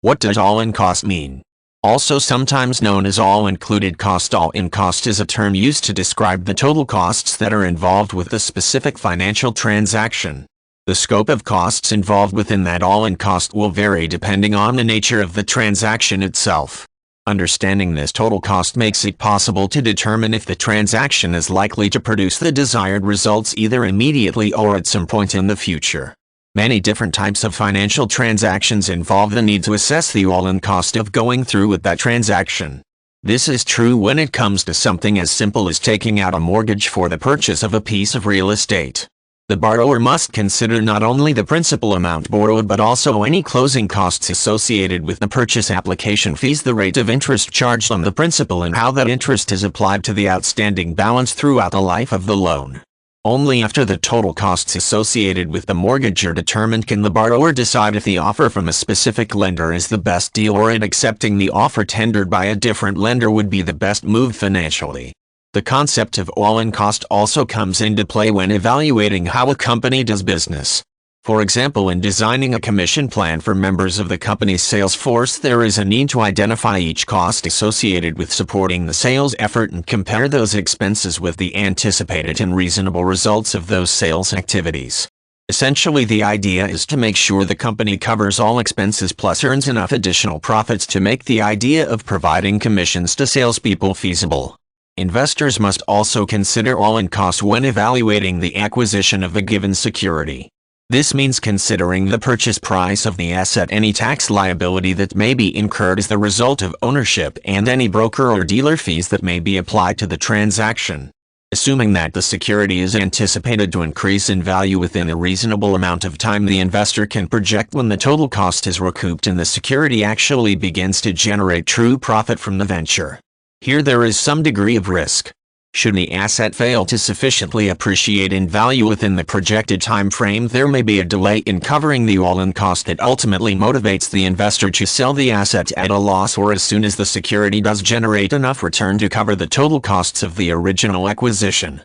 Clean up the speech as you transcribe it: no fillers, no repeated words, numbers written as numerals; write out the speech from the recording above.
What does all-in cost mean? Also sometimes known as all-included cost. All-in cost is a term used to describe the total costs that are involved with the specific financial transaction. The scope of costs involved within that all-in cost will vary depending on the nature of the transaction itself. Understanding this total cost makes it possible to determine if the transaction is likely to produce the desired results either immediately or at some point in the future. Many different types of financial transactions involve the need to assess the all-in cost of going through with that transaction. This is true when it comes to something as simple as taking out a mortgage for the purchase of a piece of real estate. The borrower must consider not only the principal amount borrowed but also any closing costs associated with the purchase, application fees, the rate of interest charged on the principal, and how that interest is applied to the outstanding balance throughout the life of the loan. Only after the total costs associated with the mortgage are determined can the borrower decide if the offer from a specific lender is the best deal or if accepting the offer tendered by a different lender would be the best move financially. The concept of all-in cost also comes into play when evaluating how a company does business. For example, in designing a commission plan for members of the company's sales force, there is a need to identify each cost associated with supporting the sales effort and compare those expenses with the anticipated and reasonable results of those sales activities. Essentially, the idea is to make sure the company covers all expenses plus earns enough additional profits to make the idea of providing commissions to salespeople feasible. Investors must also consider all-in cost when evaluating the acquisition of a given security. This means considering the purchase price of the asset, any tax liability that may be incurred as the result of ownership, and any broker or dealer fees that may be applied to the transaction. Assuming that the security is anticipated to increase in value within a reasonable amount of time, the investor can project when the total cost is recouped and the security actually begins to generate true profit from the venture. Here there is some degree of risk. Should the asset fail to sufficiently appreciate in value within the projected time frame, there may be a delay in covering the all-in cost that ultimately motivates the investor to sell the asset at a loss, or as soon as the security does generate enough return to cover the total costs of the original acquisition.